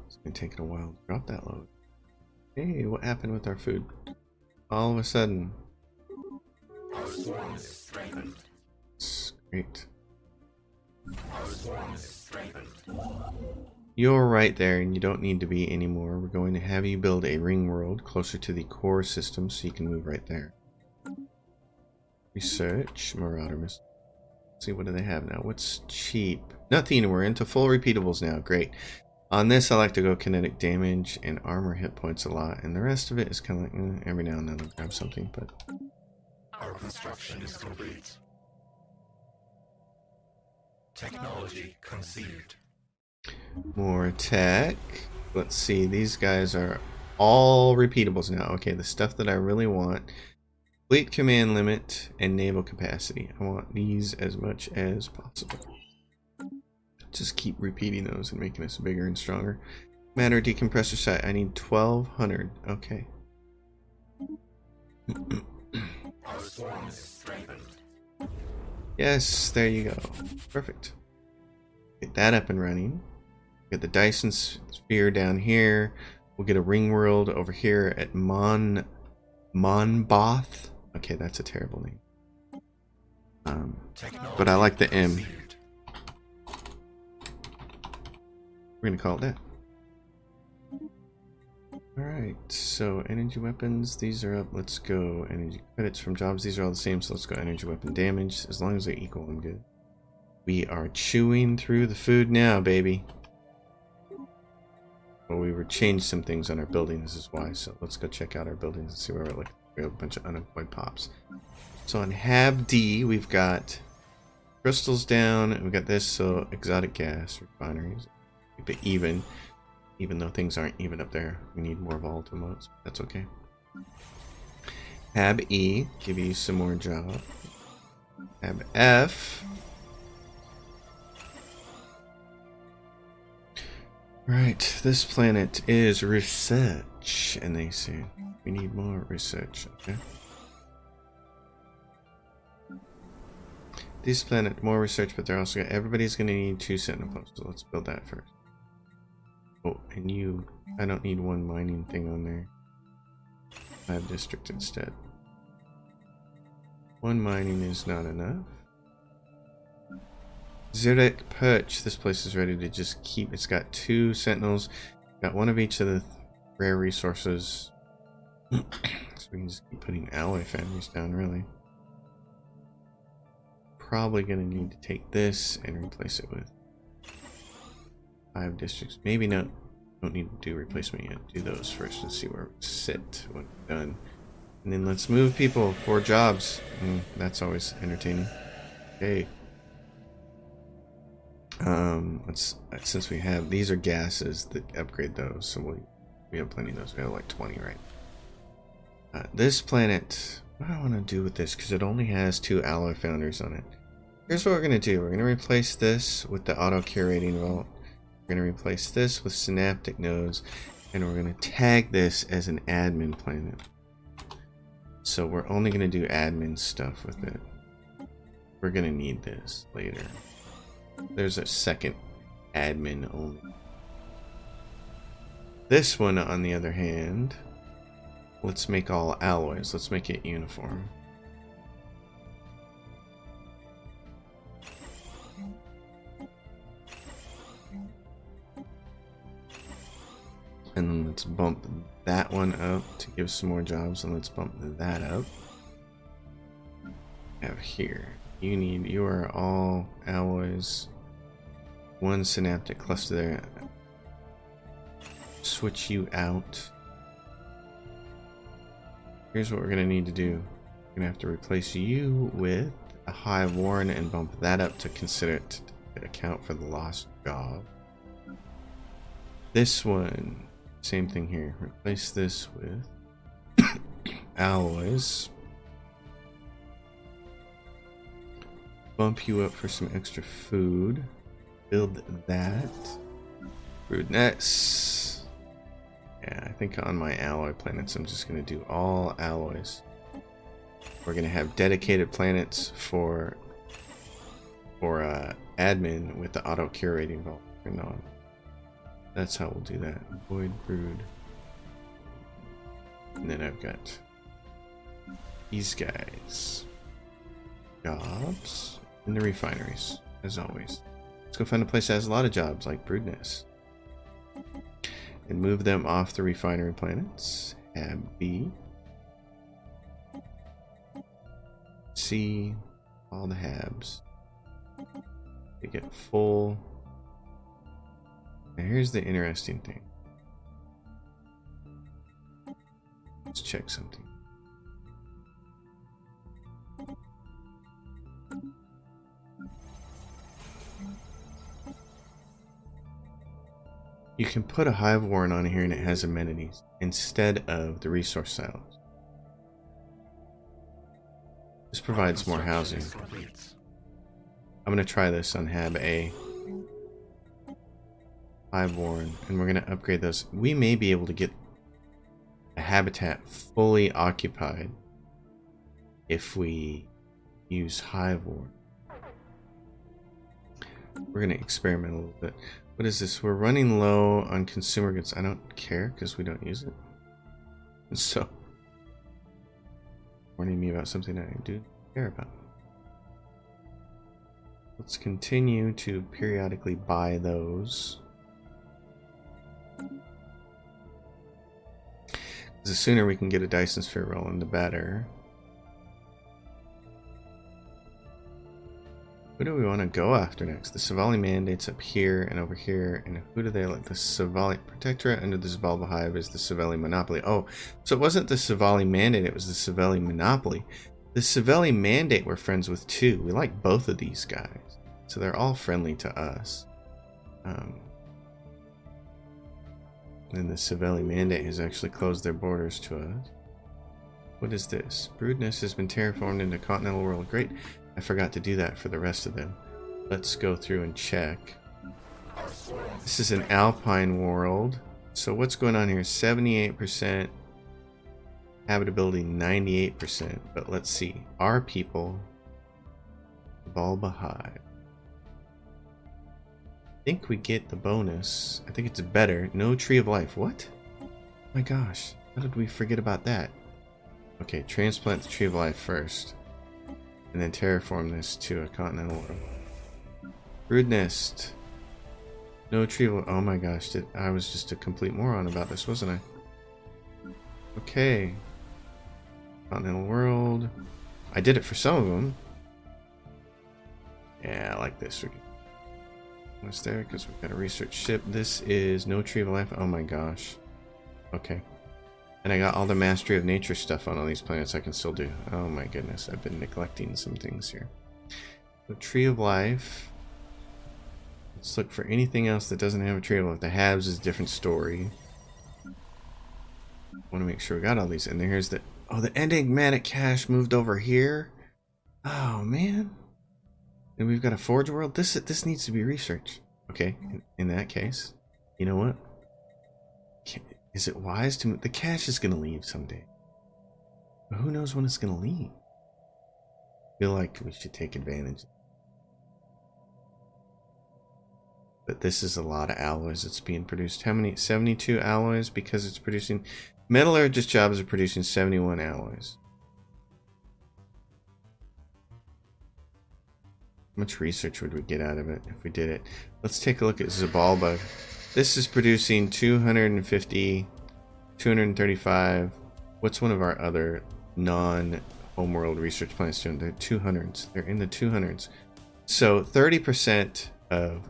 it's gonna take it a while to drop that load. Hey, what happened with our food? All of a sudden. Our swarm is strengthened. It's great. Our swarm is strengthened. You're right there, and you don't need to be anymore. We're going to have you build a ring world closer to the core system so you can move right there. Research, Marauder Missile. Let's see, what do they have now? What's cheap? Nothing. We're into full repeatables now. Great. On this, I like to go kinetic damage and armor hit points a lot, and the rest of it is kind of like every now and then I'll grab something, but Our construction is complete. Technology conceived. more tech. Let's see, these guys are all repeatables now. Okay, the stuff that I really want. Fleet command limit and naval capacity. I want these as much as possible. Just keep repeating those and making us bigger and stronger. Matter decompressor site. I need 1,200. Okay. Our swarm is strengthened. Yes, there you go. Perfect. Get that up and running. Get the Dyson sphere down here. We'll get a ring world over here at Monboth. Okay, that's a terrible name. But I like the M. Conceived. We're gonna call it that. Alright, so energy weapons, these are up. Let's go. Energy credits from jobs, these are all the same, so let's go energy weapon damage. As long as they equal, I'm good. We are chewing through the food now, baby. Well, we were changed some things on our building, this is why, so let's go check out our buildings and see where we're looking. We have a bunch of unemployed pops. So on HAB D, we've got crystals down, and we've got this, so exotic gas refineries. Keep it even though things aren't even up there. We need more volatile modes. That's okay. Hab E, give you some more job. Hab F. Right, this planet is research, and they say we need more research. Okay. This planet, more research, but they're also everybody's gonna need 2 sentinel posts, so let's build that first. Oh, and you, I don't need one mining thing on there. I have district instead. One mining is not enough. Zurich Perch, this place is ready to just keep, it's got 2 sentinels, got 1 of each of the rare resources. So we can just keep putting alloy families down, really. Probably gonna need to take this and replace it with 5 districts. Maybe not. Don't need to do replacement yet. Do those first and see where we sit when we're done. And then let's move people for jobs. That's always entertaining. Okay. Since we have, these are gases that upgrade those, so we have plenty of those. We have like 20 right. This planet, what do I want to do with this? Because it only has 2 alloy founders on it. Here's what we're going to do. We're going to replace this with the auto curating vault. We're going to replace this with synaptic nodes, and we're going to tag this as an admin planet. So we're only going to do admin stuff with it. We're gonna need this later. There's a second admin only. This one, on the other hand, let's make all alloys. Let's make it uniform. And then let's bump that one up to give some more jobs, and let's bump that up. Have here. You are all alloys. One synaptic cluster there. Switch you out. Here's what we're gonna need to do. We're gonna have to replace you with a HIVE Warren and bump that up to consider it to account for the lost job. This one, same thing here. Replace this with alloys. Bump you up for some extra food. Build that. Brood nests. Yeah, I think on my alloy planets I'm just going to do all alloys. We're going to have dedicated planets for admin with the auto curating vault turned on. That's how we'll do that. Void brood. And then I've got these guys. Jobs in the refineries, as always. Let's go find a place that has a lot of jobs, like Broodness. And move them off the refinery planets. Tab B. C. All the habs. They get full. Now here's the interesting thing. Let's check something. You can put a HIVE Warren on here and it has amenities instead of the resource silos. This provides more housing. I'm going to try this on Hab A. HIVE Warren, and we're going to upgrade those. We may be able to get a habitat fully occupied if we use HIVE Warren. We're going to experiment a little bit. What is this? We're running low on consumer goods. I don't care because we don't use it. So, warning me about something I do care about. Let's continue to periodically buy those. The sooner we can get a Dyson Sphere rolling, the better. Who do we want to go after next? The Savali mandates up here and over here. And who do they like? The Savali Protectorate under the Zabalba Hive is the Savali Monopoly. Oh, so it wasn't the Savali mandate, it was the Savali Monopoly. The Savali mandate we're friends with too. We like both of these guys. So they're all friendly to us. And the Savali mandate has actually closed their borders to us. What is this? Broodness has been terraformed into continental world. Great. I forgot to do that for the rest of them. Let's go through and check. This is an alpine world. So what's going on here? 78%. Habitability 98%. But let's see. Our people. Bulba Hive. I think we get the bonus. I think it's better. No Tree of Life. What? Oh my gosh. How did we forget about that? Okay, transplant the Tree of Life first. And then terraform this to a continental world. Brood nest. No tree of... Oh my gosh, I was just a complete moron about this, wasn't I? Okay. Continental world. I did it for some of them. Yeah, I like this. What's there? Because we've got a research ship. This is no Tree of Life. Oh my gosh. Okay. And I got all the Mastery of Nature stuff on all these planets I can still do. Oh my goodness, I've been neglecting some things here. So Tree of Life. Let's look for anything else that doesn't have a Tree of Life. The Habs is a different story. I want to make sure we got all these. And here's the... Oh, the enigmatic cache moved over here? Oh, man. And we've got a Forge World? This needs to be researched. Okay, in that case, you know what? Is it wise to move? The cache is going to leave someday. But who knows when it's going to leave? feel like we should take advantage. But this is a lot of alloys that's being produced. How many? 72 alloys because it's producing... Metallurgist jobs are producing 71 alloys. How much research would we get out of it if we did it? Let's take a look at Zabalba. This is producing 250, 235. What's one of our other non-homeworld research planets doing? They're 200s. They're in the 200s. So 30% of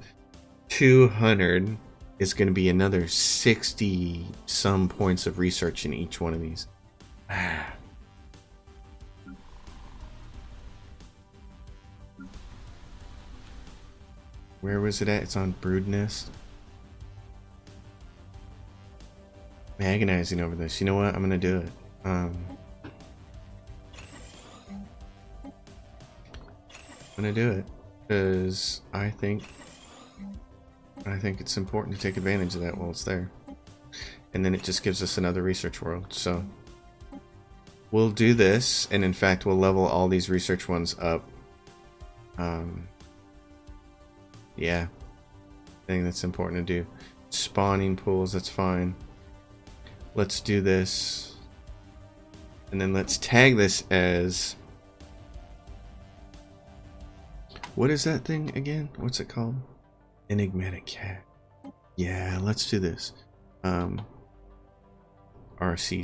200 is going to be another 60 some points of research in each one of these. Where was it at? It's on Brood Nest. I'm agonizing over this. You know what? I'm going to do it. I'm going to do it because I think it's important to take advantage of that while it's there. And then it just gives us another research world. So we'll do this, and in fact we'll level all these research ones up. Yeah, I think that's important to do. Spawning pools, that's fine. Let's do this. And then let's tag this as... What is that thing again? What's it called? Enigmatic cat. Yeah, let's do this. RC,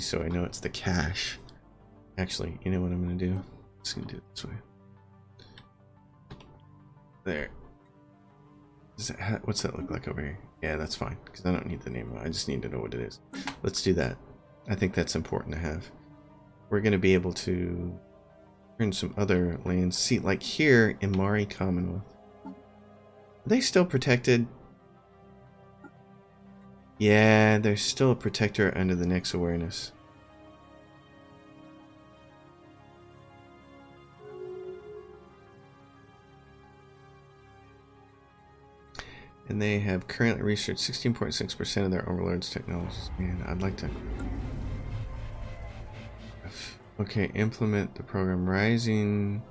so I know it's the cache. Actually, you know what I'm gonna do? I'm just gonna do it this way. There. What's that look like over here? Yeah, that's fine, because I don't need the name. I just need to know what it is. Let's do that. I think that's important to have. We're gonna be able to turn some other lands. See, like here in Mari Commonwealth. Are they still protected? Yeah, there's still a protector under the next awareness. And they have currently researched 16.6% of their overlords' technologies. Man, I'd like to... Okay, implement the program Rising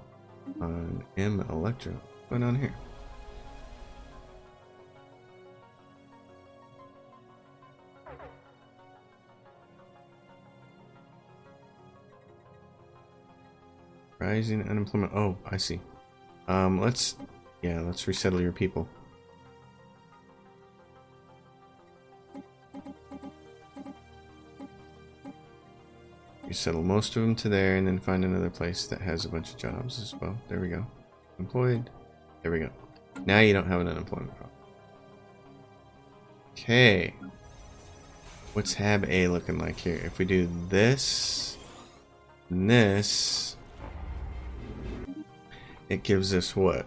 on M Electro. What's going on here? Rising unemployment. Oh, I see. Let's resettle your people. Resettle most of them to there, and then find another place that has a bunch of jobs as well. There we go. Employed. There we go. Now you don't have an unemployment problem. Okay. What's Hab A looking like here? If we do this and this, it gives us what?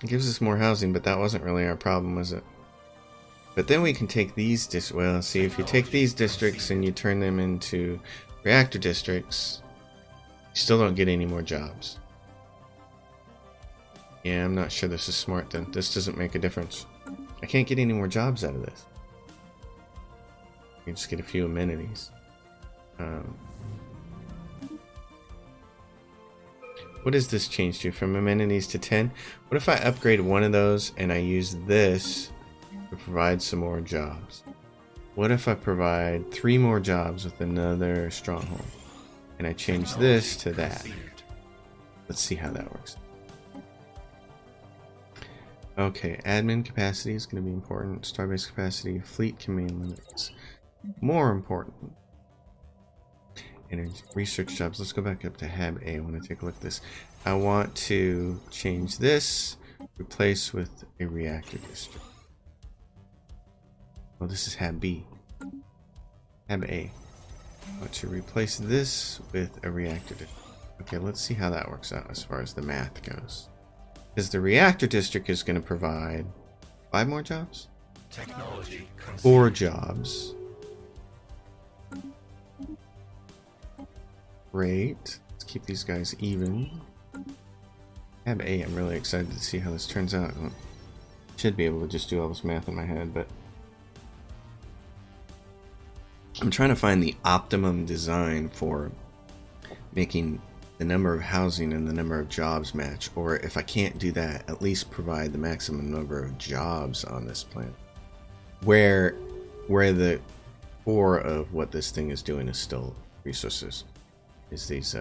It gives us more housing, but that wasn't really our problem, was it? But then we can take these well, see, if you take these districts and you turn them into reactor districts, you still don't get any more jobs. Yeah, I'm not sure this is smart then. This doesn't make a difference. I can't get any more jobs out of this. You just get a few amenities. What does this change to? From amenities to 10? What if I upgrade one of those and I use this to provide some more jobs? What if I provide 3 more jobs with another stronghold? And I change this to that. Let's see how that works. Okay, admin capacity is going to be important. Starbase capacity, fleet command limits. More important. Energy, research jobs. Let's go back up to Hab A. I want to take a look at this. I want to change this, replace with a reactor district. Oh, this is Hab B. Hab A. I want to replace this with a reactor district. Okay, let's see how that works out as far as the math goes. Because the reactor district is going to provide 5 more jobs? Technology 4 jobs. Great. Let's keep these guys even. Hab A, I'm really excited to see how this turns out. I should be able to just do all this math in my head, but I'm trying to find the optimum design for making the number of housing and the number of jobs match, or if I can't do that, at least provide the maximum number of jobs on this planet. Where the core of what this thing is doing is still resources, is these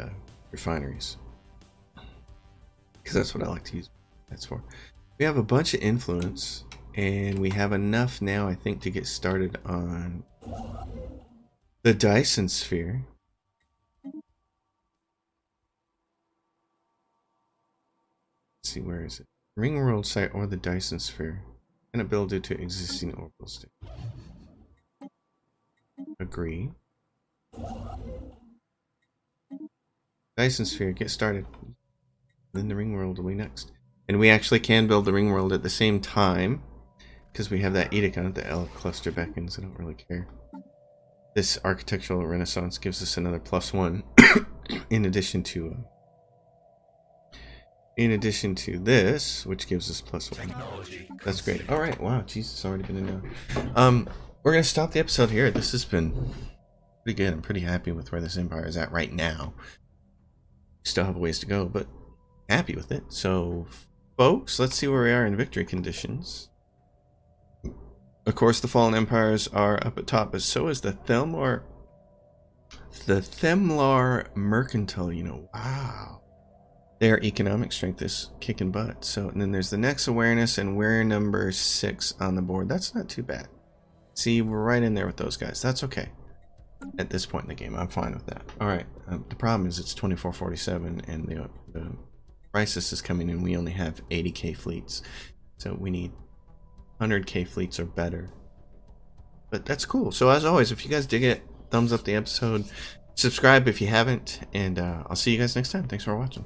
refineries, because that's what I like to use that's for. We have a bunch of influence, and we have enough now, I think, to get started on the Dyson sphere. Let's see, where is it? Ring world site or the Dyson sphere? Can it build it to existing orbital state? Agree. Dyson sphere, get started. Then the ring world will be next. And we actually can build the ring world at the same time, because we have that edict on it. The L cluster beckons. I don't really care. This architectural renaissance gives us another +1 in addition to this, which gives us +1. That's great. All right. Wow. Jesus, it's already been enough. We're gonna stop the episode here. This has been pretty good. I'm pretty happy with where this empire is at right now. Still have a ways to go, but happy with it. So, folks, let's see where we are in victory conditions. Of course, the fallen empires are up at top, but so is the Thelmar. The Themlar Mercantile. You know, wow. Their economic strength is kicking butt. So, and then there's the next awareness, and we're number 6 on the board. That's not too bad. See, we're right in there with those guys. That's okay. At this point in the game, I'm fine with that. All right. The problem is it's 2447, and the crisis is coming, and we only have 80k fleets. So we need 100k fleets or better. But that's cool. So as always, if you guys dig it, thumbs up the episode, subscribe if you haven't, and I'll see you guys next time. Thanks for watching.